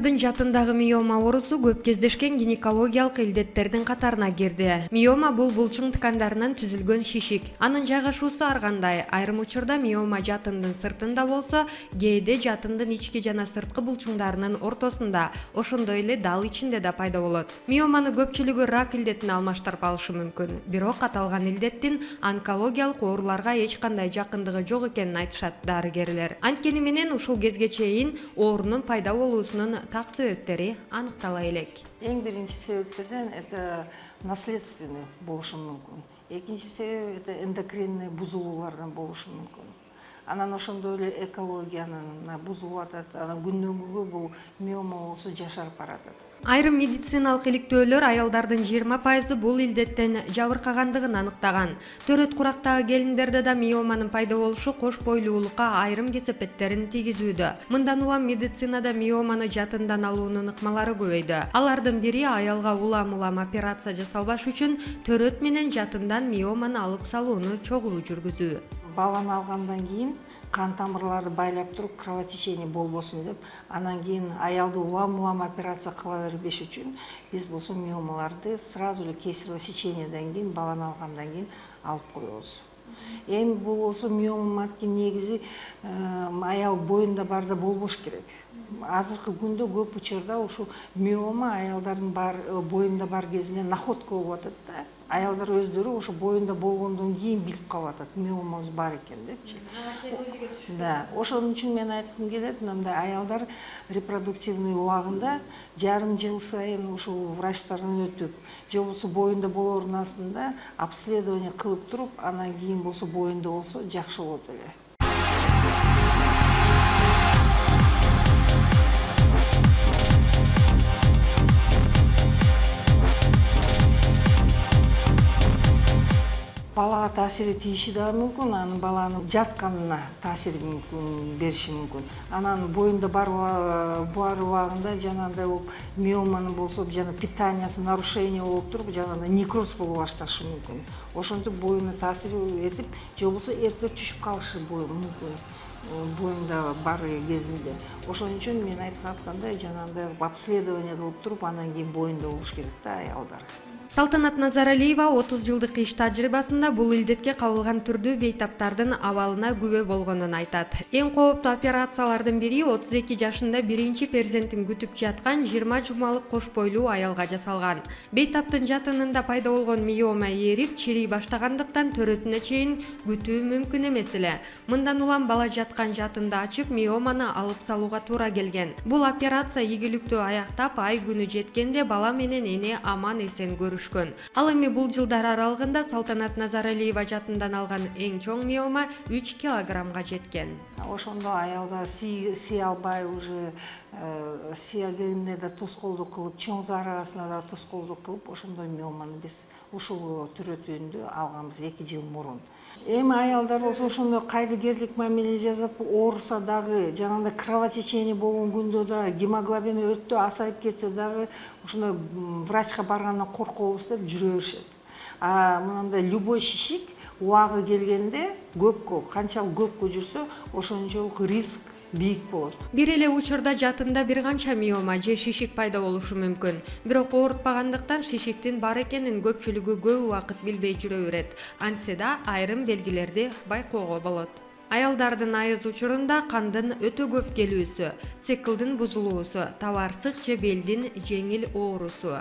Аялдардын жатындагы миома оорусу көп кездешкен гинекологиялык илдеттердин катарына кирди. Миома бул булчуң ткандарынан түзүлгөн шишик. Анын жайгашуусу ар кандай. Айрым учурда миома жатындын сыртында болсо, кээде жатындын ички жана сырткы булчуңдарынын ортосунда, ошондой эле дал ичинде да пайда болот. Миоманы көпчүлүгү рак илдетине алмаштырып алышы мүмкүн. Бирок аталган илдеттин онкологиялык ооруларга эч кандай жакындыгы жок экенин айтышат дарыгерлер. Анткени менен ушул кезге чейин оорунун пайда болуусунун так себептери аныктала элек. Эң биринчи себептерден это наследственный болушу мүмкүн. Экинчи себеп это эндокринный бузулуулардан болушу мүмкүн. Анан ошондой эле экологиянын бузулуп атат. Анан күндөн күнгө бул миома болсо жашарып баратат. Айрым медициналык иликтөөлөр аялдардын 20% бул илдеттен жабыркагандыгын аныктаган. Төрөт курактагы келиндерде да миоманын пайда болушу кош бойлуулукка айрым кесепеттерин тийгизүүдө. Мындан улам медицинада миоманы жатындан алуунун ыкмалары көбөйдү. Алардын бири аялга улам операция жасалбаш үчүн төрөт менен жатындан миоманы алып салууну чогуу жүргүзүү. Баланы алгандан кийин кан тамырларды байлап туруп кровотечение болбосун деп, анан кийин аялды улам операция кыла бербеш үчүн биз болсо миомаларды сразу эле кесарево сечениеден кийин баланы алгандан кийин алып коебуз. Эми бул болсо миома негизи аял боюнда барда болбош керек. Азыркы күндө көп учурда ушул миома аялдардын боюнда бар кезинде находка болуп атат да. Аялдар өздөрү ошо боюнда болгондон кийин билип калып атат, миомабыз бар экен депчи. Да, ошон үчүн мен айткым келет, мындай аялдар репродуктивный убагында жарым жыл сайын ушул врачтардан өтүп, же болбосо боюнда болоордун астында обследование кылып туруп, анан кийин болсо боюнда болсо жакшы болот эле. Балага таасири тийиши да мүмкүн, анын баланын жатканына таасир бериши мүмкүн. Анан боюнда бар убагында жанагындай миоманын болсо, жана питаниясы нарушение болуп туруп, жанагындай некроз болуп башташы мүмкүн. Ошентип боюна таасир этип, же болбосо эрте түшүп калышы мүмкүн. Боюнда бар кезинде. Ошон үчүн мен айткандай жанагындай обследование кылып туруп, анан кийин боюнда болуш керек да аялдар. Салтанат Назаралиева 30 жылдык иш тажрыйбасында бул илдетке кабылган түрдүү бейтаптардын абалына күбө болгонун айтат. Эң кооптуу операциялардын бири 32 жашында биринчи перзентин күтүп жаткан 20 жумалык кош бойлуу аялга жасалган. Бейтаптын жатынында пайда болгон миома эрип, чирий баштагандыктан төрөтүнө чейин күтүү мүмкүн эмес эле. Мындан улам бала жаткан жатынды ачып, миоманы алып салууга туура келген. Бул операция ийгиликтүү аяктап, ай күнү жеткенде бала менен эне аман эсен көрүшкөн. Ал эми бул жылдар аралыгында Салтанат Назаралиева жатындан алган эң чоң миома 3 килограммга жеткен. Ошондо аялда сый албай уже сыя келинде да тоскоолдук кылып, чоң заар арасына да тоскоолдук кылып, ошондой миоманы биз ушул төрөтүүндө алганбыз 2 жыл мурун. Эми аялдар болсо ошондой кайрыгерлик мамиле жасап, ооруса дагы, жанагындай кровотечение болгон күндө да, гемоглобин өтө асайып кетсе дагы, ошондой врачка баргандан коркобуз деп жүрө беришет. Мындай любой шишик убагы келгенде канчалык көпкө жүрсө, ошончолук риск бийик болот. Бир эле учурда жатында бир канча миома же шишик пайда болушу мүмкүн. Бирок оорутпагандыктан шишиктин бар экенин көпчүлүгү көп убакыт билбей жүрө берет. Антсе да айрым белгилерди байкоого болот. Аялдардын айыз учурунда кандын өтө көп келүүсү, циклдин бузулуусу, табарсык же белдин жеңил оорусу.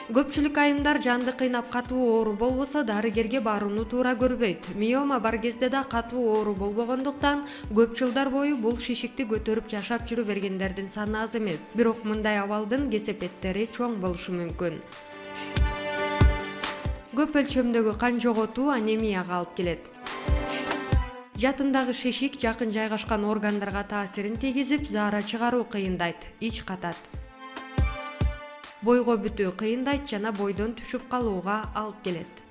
Көпчүлүк айымдар жанды кыйнап катуу оору болбосо дарыгерге барууну туура көрбөйт. Миома бар кезде да катуу оору болбогондуктан көп жылдар бою бул шишикти көтөрүп жашап жүрө бергендердин саны аз эмес. Бирок мындай абалдын кесепеттери чоң болушу мүмкүн. Көп өлчөмдөгү кан жоготуу анемияга алып келет. Жатындагы шишик жакын жайгашкан органдарга таасирин тийгизип, заара чыгаруу кыйындайт, ич катат. Бойго бүтүү кыйындайт жана бойдон түшүп калууга алып келет.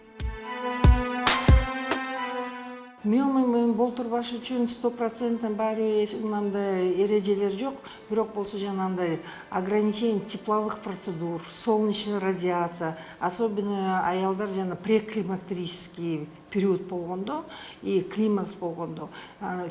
Миома менен болтурбаш үчүн 100% баары мындай эрежелер жок, бирок болсо жанагындай ограничение тепловых процедур, солнечная радиация, особенно аялдар жана преклимактерический период болгондо и климакс болгондо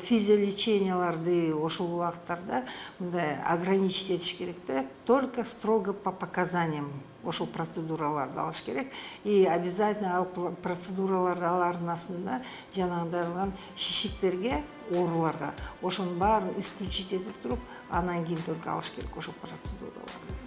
физиолеченияларды ошол убакыттарда мындай ограничить этиш керек да, только строго по показаниям ошол процедураларды алыш керек. И обязательно ал процедураларды алардын астында жанагындай алган шишиктерге, ооруларга ошонун баарын исключить этип туруп, анан кийин только алыш керек ошол процедураларды.